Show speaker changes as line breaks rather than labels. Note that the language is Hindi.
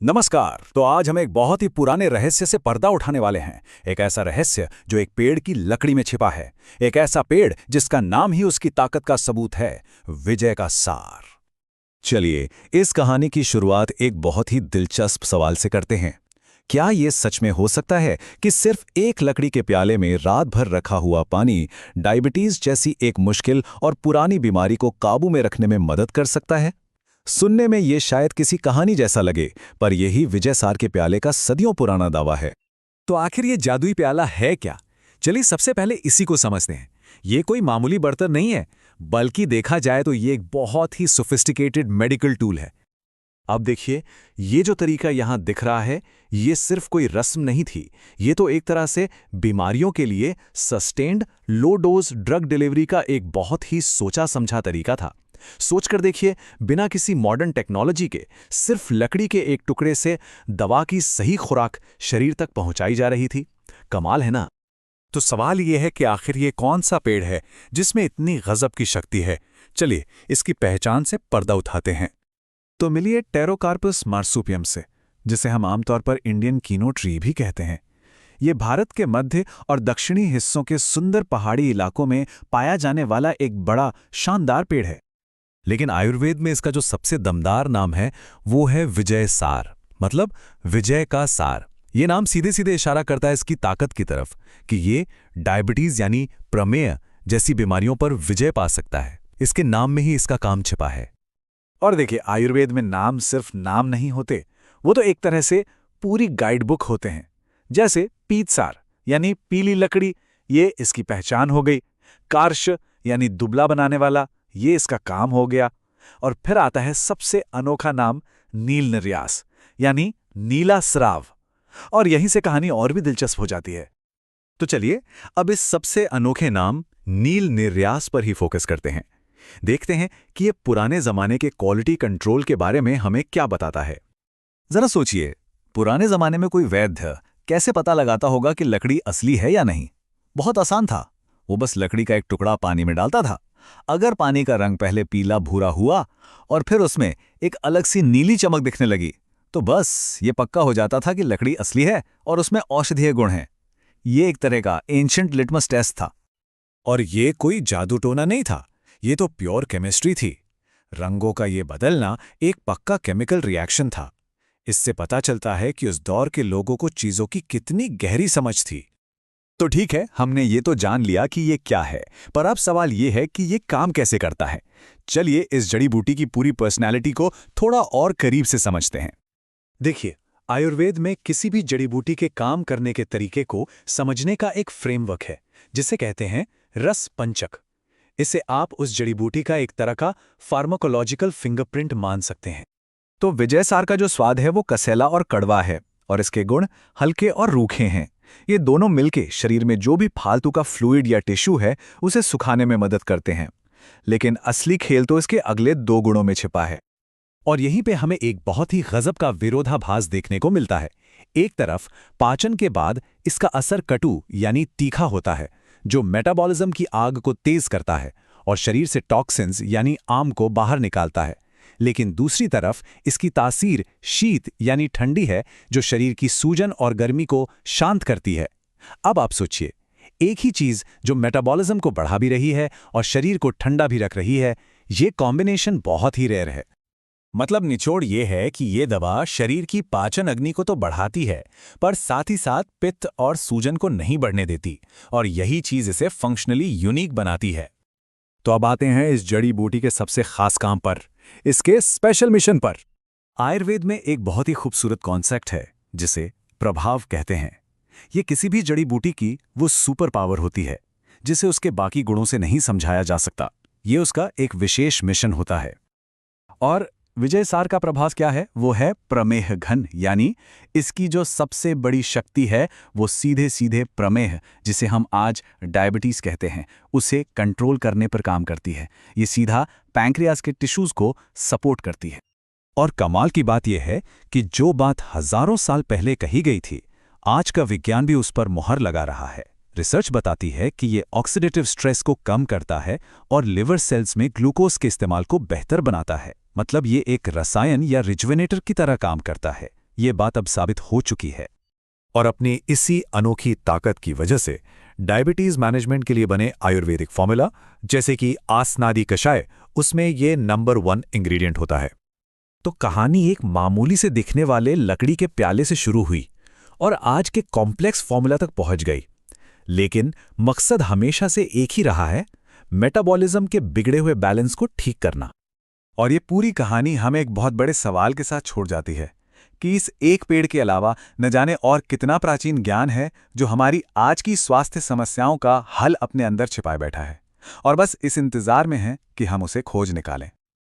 नमस्कार। तो आज हम एक बहुत ही पुराने रहस्य से पर्दा उठाने वाले हैं। एक ऐसा रहस्य जो एक पेड़ की लकड़ी में छिपा है। एक ऐसा पेड़ जिसका नाम ही उसकी ताकत का सबूत है, विजय का सार। चलिए इस कहानी की शुरुआत एक बहुत ही दिलचस्प सवाल से करते हैं। क्या ये सच में हो सकता है कि सिर्फ एक लकड़ी के प्याले में रात भर रखा हुआ पानी डायबिटीज जैसी एक मुश्किल और पुरानी बीमारी को काबू में रखने में मदद कर सकता है? सुनने में ये शायद किसी कहानी जैसा लगे, पर यही विजय सार के प्याले का सदियों पुराना दावा है।
तो आखिर ये जादुई प्याला है क्या? चलिए सबसे पहले इसी को समझते हैं। ये कोई मामूली बर्तन नहीं है, बल्कि देखा जाए तो ये एक बहुत ही सोफिस्टिकेटेड मेडिकल टूल है। अब देखिए, ये जो तरीका यहाँ दिख रहा है, ये सिर्फ कोई रस्म नहीं थी। ये तो एक तरह से बीमारियों के लिए sustained low dose drug delivery का एक बहुत ही सोचा समझा तरीका था। सोचकर देखिए, बिना किसी मॉडर्न टेक्नोलॉजी के सिर्फ लकड़ी के एक टुकड़े से दवा की सही खुराक शरीर तक पहुंचाई जा रही थी। कमाल है ना? तो सवाल यह है कि आखिर ये कौन सा पेड़ है जिसमें इतनी गजब की शक्ति है? चलिए इसकी पहचान से पर्दा उठाते हैं। तो मिलिए टेरोकार्पस मार्सुपियम से, जिसे हम आमतौर पर इंडियन कीनो ट्री भी कहते हैं। ये भारत के मध्य और दक्षिणी हिस्सों के सुंदर पहाड़ी इलाकों में पाया जाने वाला एक बड़ा शानदार पेड़ है। लेकिन आयुर्वेद में इसका जो सबसे दमदार नाम है वो है विजय सार, मतलब विजय का सार। ये नाम सीधे सीधे इशारा करता है इसकी ताकत की तरफ कि ये डायबिटीज यानी प्रमेय जैसी बीमारियों पर विजय पा सकता है। इसके नाम में ही इसका काम छिपा है।
और देखिए, आयुर्वेद में नाम सिर्फ नाम नहीं होते, वो तो एक तरह से पूरी गाइड बुक होते हैं। जैसे पीतसार यानी पीली लकड़ी, ये इसकी पहचान हो गई। कार्श यानी दुबला बनाने वाला, ये इसका काम हो गया। और फिर आता है सबसे अनोखा नाम, नील निर्यास यानी नीला स्राव। और यहीं से कहानी और भी दिलचस्प हो जाती है।
तो चलिए अब इस सबसे अनोखे नाम नील निर्यास पर ही फोकस करते हैं। देखते हैं कि ये पुराने जमाने के क्वालिटी कंट्रोल के बारे में हमें क्या बताता है।
जरा सोचिए, पुराने जमाने में कोई वैद्य कैसे पता लगाता होगा कि लकड़ी असली है या नहीं? बहुत आसान था। वो बस लकड़ी का एक टुकड़ा पानी में डालता था। अगर पानी का रंग पहले पीला भूरा हुआ और फिर उसमें एक अलग सी नीली चमक दिखने लगी, तो बस ये पक्का हो जाता था कि लकड़ी असली है और उसमें औषधीय गुण हैं। ये एक तरह का एंशिएंट लिटमस टेस्ट था।
और ये कोई जादू टोना नहीं था, ये तो प्योर केमिस्ट्री थी। रंगों का ये बदलना एक पक्का केमिकल रिएक्शन था। इससे पता चलता है कि उस दौर के लोगों को चीजों की कितनी गहरी समझ थी।
तो ठीक है, हमने ये तो जान लिया कि ये क्या है, पर अब सवाल ये है कि ये काम कैसे करता है। चलिए इस जड़ी बूटी की पूरी पर्सनैलिटी को थोड़ा और करीब से समझते हैं।
देखिए, आयुर्वेद में किसी भी जड़ी बूटी के काम करने के तरीके को समझने का एक फ्रेमवर्क है, जिसे कहते हैं रस पंचक। इसे आप उस जड़ी बूटी का एक तरह का फार्माकोलॉजिकल फिंगरप्रिंट मान सकते हैं।
तो विजय सार का जो स्वाद है वो कसैला और कड़वा है, और इसके गुण हल्के और रूखे हैं। ये दोनों मिलके शरीर में जो भी फालतू का फ्लूइड या टिश्यू है उसे सुखाने में मदद करते हैं। लेकिन असली खेल तो इसके अगले दो गुणों में छिपा है।
और यहीं पे हमें एक बहुत ही गजब का विरोधाभास देखने को मिलता है। एक तरफ पाचन के बाद इसका असर कटु यानी तीखा होता है, जो मेटाबॉलिज्म की आग को तेज करता है और शरीर से टॉक्सिन्स यानी आम को बाहर निकालता है। लेकिन दूसरी तरफ इसकी तासीर शीत यानी ठंडी है, जो शरीर की सूजन और गर्मी को शांत करती है। अब आप सोचिए, एक ही चीज जो मेटाबॉलिज्म को बढ़ा भी रही है और शरीर को ठंडा भी रख रही है, ये कॉम्बिनेशन बहुत ही रेयर है। मतलब निचोड़ ये है कि ये दवा शरीर की पाचन अग्नि को तो बढ़ाती है, पर साथ ही साथ पित्त और सूजन को नहीं बढ़ने देती, और यही चीज इसे फंक्शनली यूनिक बनाती है।
तो अब आते हैं इस जड़ी बूटी के सबसे खास काम पर, इसके स्पेशल मिशन पर।
आयुर्वेद में एक बहुत ही खूबसूरत कॉन्सेप्ट है जिसे प्रभाव कहते हैं। ये किसी भी जड़ी बूटी की वो सुपर पावर होती है जिसे उसके बाकी गुणों से नहीं समझाया जा सकता। ये उसका एक विशेष मिशन होता है।
और विजय सार का प्रभाव क्या है? वो है प्रमेह घन, यानी इसकी जो सबसे बड़ी शक्ति है वो सीधे सीधे प्रमेह, जिसे हम आज डायबिटीज कहते हैं, उसे कंट्रोल करने पर काम करती है। ये सीधा पैंक्रियाज के टिश्यूज को सपोर्ट करती है।
और कमाल की बात यह है कि जो बात हजारों साल पहले कही गई थी, आज का विज्ञान भी उस पर मुहर लगा रहा है। रिसर्च बताती है कि ये ऑक्सीडेटिव स्ट्रेस को कम करता है और लिवर सेल्स में ग्लूकोज के इस्तेमाल को बेहतर बनाता है। मतलब ये एक रसायन या रिजुवेनेटर की तरह काम करता है।
ये बात अब साबित हो चुकी है।
और अपनी इसी अनोखी ताकत की वजह से डायबिटीज मैनेजमेंट के लिए बने आयुर्वेदिक फॉर्मूला जैसे कि आसनादी कषाय, उसमें ये नंबर 1 इंग्रेडिएंट होता है।
तो कहानी एक मामूली से दिखने वाले लकड़ी के प्याले से शुरू हुई और आज के कॉम्प्लेक्स फॉर्मूला तक पहुंच गई। लेकिन मकसद हमेशा से एक ही रहा है, मेटाबॉलिज्म के बिगड़े हुए बैलेंस को ठीक करना। और ये पूरी कहानी हमें एक बहुत बड़े सवाल के साथ छोड़ जाती है कि इस एक पेड़ के अलावा न जाने और कितना प्राचीन ज्ञान है जो हमारी आज की स्वास्थ्य समस्याओं का हल अपने अंदर छिपाए बैठा है और बस इस इंतजार में है कि हम उसे खोज निकालें।